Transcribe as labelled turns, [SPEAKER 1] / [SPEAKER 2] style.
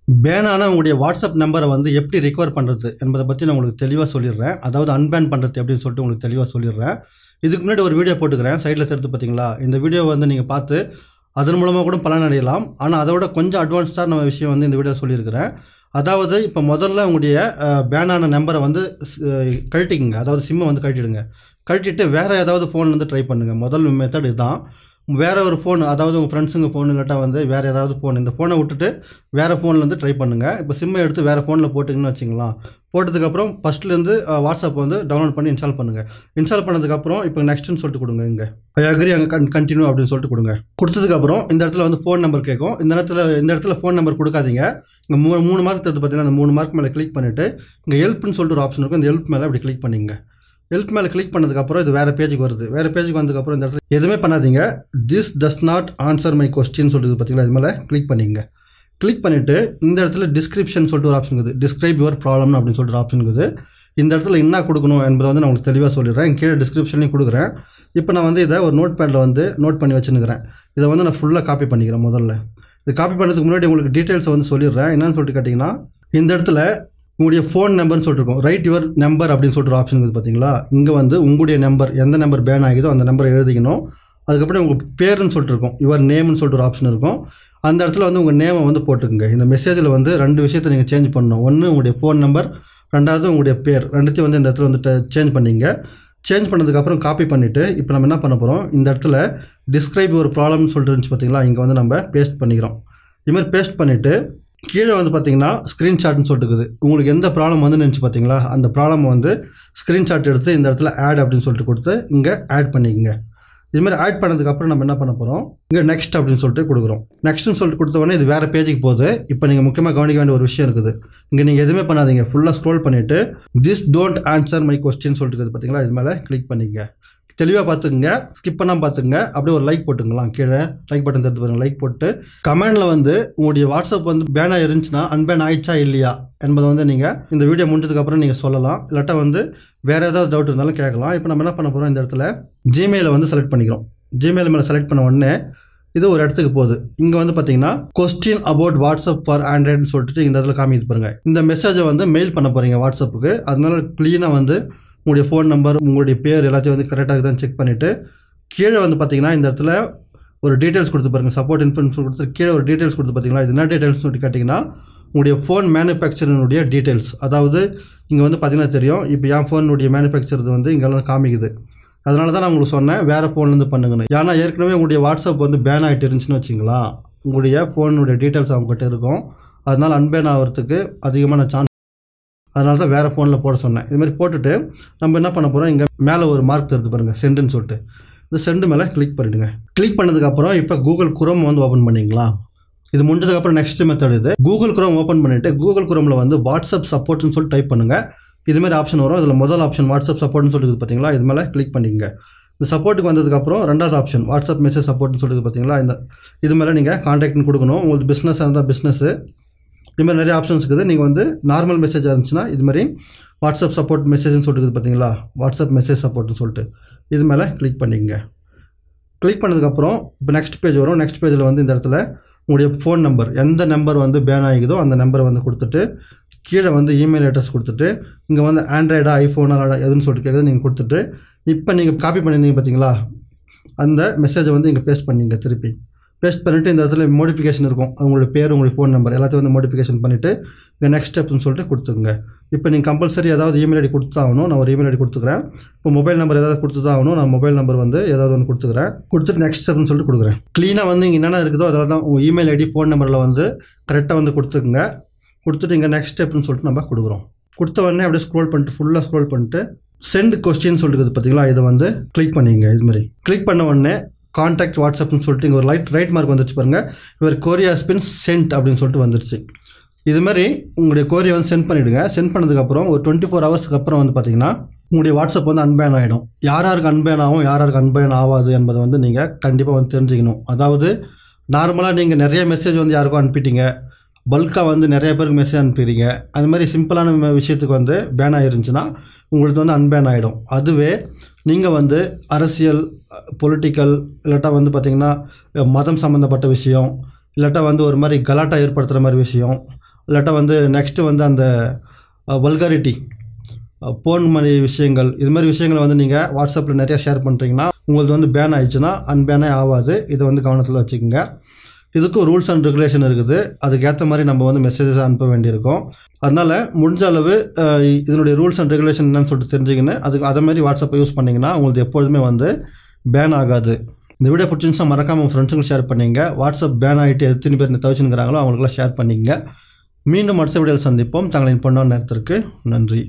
[SPEAKER 1] Pan ஆன உங்களுடைய WhatsApp நம்பரை வந்து எப்படி ரிகவர் பண்ணுறது என்பதை பற்றி நான் உங்களுக்கு தெளிவாக சொல்லிடுறேன். அதாவது அன்பேன் பண்ணுறது எப்படின்னு சொல்லிட்டு உங்களுக்கு தெளிவாக சொல்லிடுறேன். இதுக்கு முன்னாடி ஒரு வீடியோ போட்டுக்கிறேன், சைடில் சேர்த்து பார்த்தீங்களா. இந்த வீடியோ வந்து நீங்கள் பார்த்து அதன் மூலமாக கூட பலன் அடையலாம். ஆனால் அதோட கொஞ்சம் அட்வான்ஸ்டாக நம்ம விஷயம் வந்து இந்த வீடியோ சொல்லியிருக்கிறேன். அதாவது இப்போ முதல்ல உங்களுடைய பேனான நம்பரை வந்து கழட்டிக்குங்க. அதாவது சிம்மை வந்து கழட்டிடுங்க. கழட்டிட்டு வேறு ஏதாவது ஃபோன் வந்து ட்ரை பண்ணுங்கள். முதல் மெத்தட் இதுதான். வேறு ஒரு ஃபோன், அதாவது உங்கள் ஃப்ரெண்ட்ஸுங்க ஃபோன் இல்லாட்டா வந்து வேறு ஏதாவது ஃபோன், இந்த ஃபோனை விட்டுட்டு வேறு ஃபோன்லேருந்து ட்ரை பண்ணுங்கள். இப்போ சிம்மை எடுத்து வேறு ஃபோனில் போட்டிங்கன்னு வச்சிங்களேன். போட்டதுக்கப்புறம் ஃபஸ்ட்லேருந்து வாட்ஸ்அப் வந்து டவுன்லோட் பண்ணி இன்ஸ்டால் பண்ணுங்கள். இன்ஸ்டால் பண்ணதுக்கப்புறம் இப்போ நெக்ஸ்ட்டுன்னு சொல்லிட்டு கொடுங்க. இங்கே ஐ அக்ரி அங்கே கண்டினியூ அப்படின்னு சொல்லிட்டு கொடுங்க. கொடுத்ததுக்கப்புறம் இந்த இடத்துல வந்து ஃபோன் நம்பர் கேட்கும். இந்த இடத்துல ஃபோன் நம்பர் கொடுக்காதீங்க. இங்கே மூணு மார்க் தருது பார்த்தீங்கன்னா, அந்த 3 மார்க் மேலே கிளிக் பண்ணிவிட்டு இங்கே ஹெல்ப்னு சொல்லிட்டு ஒரு ஆப்ஷன் இருக்கும். இந்த ஹெல்ப் மேலே அப்படி கிளிக் பண்ணிங்க. ஹெல்ப் மேலே கிளிக் பண்ணதுக்கப்புறம் இது வேறு பேஜுக்கு வருது. வேறு பேஜுக்கு வந்ததுக்கப்புறம் இந்த இடத்துல எதுவுமே பண்ணாதீங்க. This does not answer my question சொல்லிட்டு பார்த்தீங்களா, இது மேலே கிளிக் பண்ணிங்க. கிளிக் பண்ணிவிட்டு இந்த இடத்துல டிஸ்கிரிப்ஷன் சொல்லிட்டு ஒரு ஆப்ஷன் இருக்குது. டிஸ்கிரைப் யுவர் ப்ராப்ளம் அப்படின்னு சொல்லிட்டு ஒரு ஆப்ஷன் இருக்குது. இந்த இடத்துல என்ன கொடுக்கணும் என்பதை வந்து நான் உங்களுக்கு தெளிவாக சொல்லிடுறேன். கீழே டிஸ்கிரிப்ஷன்லையும் கொடுக்குறேன். இப்போ நான் வந்து இதை ஒரு நோட் பேடில் வந்து நோட் பண்ணி வச்சுருக்கிறேன். இதை வந்து நான் ஃபுல்லாக காப்பி பண்ணிக்கிறேன். முதல்ல இது காப்பி பண்ணுறதுக்கு முன்னாடி உங்களுக்கு டீட்டெயில்ஸை வந்து சொல்லிடுறேன். என்னென்னு சொல்லிட்டு கேட்டிங்கன்னா, இந்த இடத்துல உங்களுடைய ஃபோன் நம்பர்னு சொல்லிருக்கோம். ரைட் யுவர் நம்பர் அப்படின்னு சொல்லிட்டு ஒரு ஆப்ஷன் இருக்குது பார்த்தீங்களா. இங்கே வந்து உங்களுடைய நம்பர், எந்த நம்பர் பேன் ஆகிதோ அந்த நம்பரை எழுதிக்கணும். அதுக்கப்புறம் உங்கள் பேருன்னு சொல்லிட்டு இருக்கும், யுவர் நேம்னு சொல்லிட்டு ஒரு ஆப்ஷன் இருக்கும். அந்த இடத்துல வந்து உங்கள் நேமை வந்து போட்டுக்குங்க. இந்த மெசேஜில் வந்து 2 விஷயத்தை நீங்கள் சேஞ்ச் பண்ணணும். ஒன்று உங்களுடைய ஃபோன் நம்பர், ரெண்டாவது உங்களுடைய பேர். ரெண்டுத்தையும் வந்து இந்த இடத்துல வந்துட்டு சேஞ்ச் பண்ணிங்க. சேஞ்ச் பண்ணதுக்கப்புறம் காப்பி பண்ணிவிட்டு இப்போ நம்ம என்ன பண்ண போகிறோம், இந்த இடத்துல டிஸ்கிரைப் ஒரு ப்ராப்ளம்னு சொல்லிட்டு இருந்துச்சு பார்த்தீங்களா, இங்கே வந்து நம்ம பேஸ்ட் பண்ணிக்கிறோம். இதுமாதிரி பேஸ்ட் பண்ணிவிட்டு கீழே வந்து பார்த்தீங்கன்னா ஸ்க்ரீன்ஷாட்னு சொல்லிட்டு இருக்குது. உங்களுக்கு எந்த ப்ராப்ளம் வந்து நினச்சி பார்த்தீங்களா, அந்த ப்ராப்ளம் வந்து ஸ்க்ரீன்ஷாட் எடுத்து இந்த இடத்துல ஆட் அப்படின்னு சொல்லிட்டு கொடுத்து இங்கே ஆட் பண்ணிக்கங்க. இதுமாதிரி ஆட் பண்ணதுக்கப்புறம் நம்ம என்ன பண்ண போகிறோம், இங்கே நெக்ஸ்ட் அப்படின்னு சொல்லிட்டு கொடுக்குறோம். நெக்ஸ்ட்னு சொல்லிட்டு கொடுத்த உடனே இது வேறு பேஜுக்கு போகுது. இப்போ நீங்கள் முக்கியமாக கவனிக்க வேண்டிய ஒரு விஷயம் இருக்குது. இங்கே நீங்கள் எதுவுமே பண்ணாதீங்க. ஃபுல்லாக ஸ்க்ரோல் பண்ணிவிட்டு this don't answer my question சொல்லிட்டு இருக்குது பார்த்தீங்களா, இது மேலே கிளிக் பண்ணிங்க. தெளிவாக பார்த்துக்குங்க, ஸ்கிப் பண்ணாமல் பார்த்துங்க. அப்படியே ஒரு லைக் போட்டுங்களாம். கீழே லைக் பட்டன் தடுத்து பாருங்கள். லைக் போட்டு கமெண்டில் வந்து உங்களுடைய வாட்ஸ்அப் வந்து பேனாக இருந்துச்சுன்னா அன்பேன் ஆயிடுச்சா இல்லையா என்பதை வந்து நீங்கள் இந்த வீடியோ முடிஞ்சதுக்கப்புறம் நீங்கள் சொல்லலாம். இல்லாட்டா வந்து வேறு ஏதாவது டவுட் இருந்தாலும் கேட்கலாம். இப்போ நம்ம என்ன பண்ண போகிறோம், இந்த இடத்துல ஜிமெயிலை வந்து செலக்ட் பண்ணிக்கிறோம். ஜிமெயில் மேலே செலக்ட் பண்ண உடனே இது ஒரு இடத்துக்கு போகுது. இங்கே வந்து பார்த்தீங்கன்னா கொஸ்டின் அபவுட் வாட்ஸ்அப் ஃபார் ஆண்ட்ராய்டுன்னு சொல்லிட்டு இந்த இடத்துல காமிக்குது பாருங்கள். இந்த மெசேஜை வந்து மெயில் பண்ண போகிறீங்க வாட்ஸ்அப்புக்கு. அதனால க்ளீனாக வந்து உங்களுடைய ஃபோன் நம்பர், உங்களுடைய பேர் எல்லாத்தையும் வந்து கரெக்டாக இருக்குதான்னு செக் பண்ணிவிட்டு கீழே வந்து பார்த்தீங்கன்னா இந்த இடத்துல ஒரு டீட்டெயில்ஸ் கொடுத்து பாருங்கள். சப்போர்ட் இன்ஃபர்மேஷன் கொடுத்து கீழே ஒரு டீட்டெயில்ஸ் கொடுத்து பார்த்தீங்களா, இது என்ன டீட்டெயில்ஸ் சொல்லிட்டு கேட்டிங்கன்னா உங்களுடைய ஃபோன் மேனுஃபேக்சரினுடைய டீட்டெயில்ஸ். அதாவது இங்கே வந்து பார்த்தீங்கன்னா தெரியும், இப்போ என் ஃபோனுடைய மேனுஃபேக்சர் வந்து இங்கெல்லாம் காமிக்குது. அதனால தான் நான் உங்களுக்கு சொன்னேன் வேறு ஃபோன்லேருந்து பண்ணுங்கன்னு. ஏன்னா ஏற்கனவே உங்களுடைய வாட்ஸ்அப் வந்து பேன் ஆகிட்டு இருந்துச்சுன்னு வச்சிங்களா, உங்களுடைய ஃபோனுடைய டீட்டெயில்ஸ் அவங்ககிட்ட இருக்கும். அதனால் அன்பேன் ஆகிறதுக்கு அதிகமான சான்ஸ். அதனால தான் வேறு ஃபோனில் போட சொன்னேன். இதுமாதிரி போட்டுட்டு நம்ம என்ன பண்ண போகிறோம், இங்கே மேலே ஒரு மார்க் தருது பாருங்கள், சென்டுன்னு சொல்லிட்டு. இந்த சென்டு மேலே கிளிக் பண்ணிவிடுங்க. கிளிக் பண்ணதுக்கப்புறம் இப்போ கூகுள் குரோம் வந்து ஓப்பன் பண்ணிங்களா. இது முடிஞ்சதுக்கப்புறம் நெக்ஸ்ட் மெத்தட் இது. கூகுள் குரோம் ஓப்பன் பண்ணிவிட்டு கூகுள் குரோமில் வந்து வாட்ஸ்அப் சப்போர்ட்னு சொல்லிட்டு டைப் பண்ணுங்கள். இதுமாதிரி ஆப்ஷன் வரும். இதில் முதல் ஆப்ஷன் வாட்ஸ்அப் சப்போர்ட்னு சொல்லிட்டு பார்த்தீங்களா, இது மேலே கிளிக் பண்ணிங்க. இந்த சப்போர்ட்டுக்கு வந்ததுக்கப்புறம் ரெண்டாவது ஆப்ஷன் வாட்ஸ்அப் மெசேஜ் சப்போர்ட்னு சொல்லிட்டு பார்த்தீங்களா, இது மேலே நீங்கள் கான்டாக்ட்னு கொடுக்கணும். உங்களுக்கு பிஸ்னஸாக இருந்தால் பிஸ்னஸ்ஸு, இது மாதிரி நிறைய ஆப்ஷன்ஸ் இருக்குது. நீங்கள் வந்து நார்மல் மெசேஜாக இருந்துச்சுன்னா இது மாதிரி வாட்ஸ்அப் சப்போர்ட் மெசேஜ்னு சொல்லிட்டு பார்த்தீங்களா, வாட்ஸ்அப் மெசேஜ் சப்போர்ட்னு சொல்லிட்டு இது மேலே கிளிக் பண்ணிங்க. கிளிக் பண்ணதுக்கப்புறம் இப்போ நெக்ஸ்ட் பேஜ் வரும். நெக்ஸ்ட் பேஜில் வந்து இந்த இடத்துல உங்களுடைய ஃபோன் நம்பர், எந்த நம்பர் வந்து பேன் ஆகிக்குதோ அந்த நம்பரை வந்து கொடுத்துட்டு கீழே வந்து இமெயில் அட்ரஸ் கொடுத்துட்டு இங்கே வந்து ஆண்ட்ராய்டா ஐஃபோனா எதுன்னு சொல்லிட்டு கேட்குறது நீங்கள் கொடுத்துட்டு இப்போ நீங்கள் காப்பி பண்ணியிருந்தீங்க பார்த்தீங்களா, அந்த மெசேஜை வந்து இங்கே பேஸ்ட் பண்ணிங்க. திருப்பி பேஸ்ட் பண்ணிவிட்டு இந்த இடத்துல மோடிஃபிகேஷன் இருக்கும். உங்களுடைய பேர், உங்களுடைய ஃபோன் நம்பர் எல்லாத்தையும் வந்து மோடிஃபிகேஷன் பண்ணிவிட்டு இங்கே நெக்ஸ்ட் ஸ்டெப்னு சொல்லிட்டு கொடுத்துங்க. இப்போ நீங்கள் கம்பல்சரி ஏதாவது இமெயில் ஐடி கொடுத்து தான் ஆகணும். நான் ஒரு இமெயில் ஐடி கொடுத்துக்கிறேன். இப்போ மொபைல் நம்பர் ஏதாவது கொடுத்து தான் ஆகணும். நான் மொபைல் நம்பர் வந்து ஏதாவது ஒன்று கொடுத்துக்கிறேன். கொடுத்துட்டு நெக்ஸ்ட் ஸ்டெப்னு சொல்லிட்டு கொடுக்குறேன். க்ளீனாக வந்து இங்கே என்னென்ன இருக்குதோ அதெல்லாம் தான் உங்கள் இமெயில் ஐடி ஃபோன் நம்பரில் வந்து கரெக்டாக வந்து கொடுத்துக்குங்க. கொடுத்துட்டு இங்கே நெக்ஸ்ட் ஸ்டெப்னு சொல்லிட்டு நம்ம கொடுக்குறோம். கொடுத்த உடனே அப்படியே ஸ்க்ரோல் பண்ணிட்டு ஃபுல்லாக ஸ்க்ரோல் பண்ணிட்டு சென்ட் கொஸ்டின் சொல்லிட்டு பார்த்தீங்களா, இதை வந்து கிளிக் பண்ணிங்க. இதுமாதிரி கிளிக் பண்ண உடனே கான்டாக்ட் வாட்ஸ்அப்னு சொல்லிட்டு இங்கே ஒரு ரைட் மார்க் வந்துருச்சு பாருங்கள். இவர் கோரியா ஸ்பின் சென்ட் அப்படின்னு சொல்லிட்டு வந்துருச்சு. இதுமாதிரி உங்களுடைய கோரியை வந்து சென்ட் பண்ணிவிடுங்க. சென்ட் பண்ணதுக்கப்புறம் ஒரு 24 ஹவர்ஸ்க்கு அப்புறம் வந்து பார்த்தீங்கன்னா உங்களுடைய வாட்ஸ்அப் வந்து அன்பேன் ஆகிடும். யாராருக்கு அன்பேன் ஆகும், யாராருக்கு அன்பேன் ஆகாது என்பதை வந்து நீங்கள் கண்டிப்பாக வந்து தெரிஞ்சுக்கணும். அதாவது நார்மலாக நீங்கள் நிறைய மெசேஜ் வந்து யாருக்கும் அனுப்பிட்டீங்க, பல்காக வந்து நிறைய பேருக்கு மெசேஜ் அனுப்பிடுறீங்க, அது மாதிரி சிம்பிளான விஷயத்துக்கு வந்து பேன் ஆகிருந்துச்சுன்னா உங்களுக்கு வந்து அன்பேன் ஆகிடும். அதுவே நீங்கள் வந்து அரசியல், பொலிட்டிக்கல், இல்லாட்டா வந்து பார்த்திங்கன்னா மதம் சம்மந்தப்பட்ட விஷயம், இல்லாட்டா வந்து ஒரு மாதிரி கலாட்டா ஏற்படுத்துகிற மாதிரி விஷயம், இல்லாட்டா வந்து நெக்ஸ்ட்டு வந்து அந்த வல்காரிட்டி போன் மாதிரி விஷயங்கள் இது மாதிரி விஷயங்களை வந்து நீங்கள் வாட்ஸ்அப்பில் நிறையா ஷேர் பண்ணுறீங்கன்னா உங்களுக்கு வந்து பேன் ஆயிடுச்சுன்னா அன்பேனே ஆகாது. இதை வந்து கவனத்தில் வச்சுக்கோங்க. இதுக்கும் ரூல்ஸ் அண்ட் ரெகுலேஷன் இருக்குது. அதுக்கேற்ற மாதிரி நம்ம வந்து மெசேஜஸ் அனுப்ப வேண்டியிருக்கும். அதனால் முடிஞ்ச அளவு இதனுடைய ரூல்ஸ் அண்ட் ரெகுலேஷன் என்னன்னு சொல்லிட்டு தெரிஞ்சுக்கின்னு அதை மாதிரி வாட்ஸ்அப்பை யூஸ் பண்ணிங்கன்னா உங்களுக்கு எப்பொழுதுமே வந்து பேன் ஆகாது. இந்த வீடியோ பிடிச்சிருந்துச்சா மறக்காமல் உங்கள் ஃப்ரெண்ட்ஸுங்களுக்கு ஷேர் பண்ணிங்க. வாட்ஸ்அப் பேன் ஆகிட்டு எத்தனை பேர் தவிச்சுங்கிறாங்களோ அவங்களுக்குலாம் ஷேர் பண்ணிங்க. மீண்டும் அடுத்த வீடியோவில் சந்திப்போம். தங்களின் பொன்னான நேரத்திற்கு நன்றி.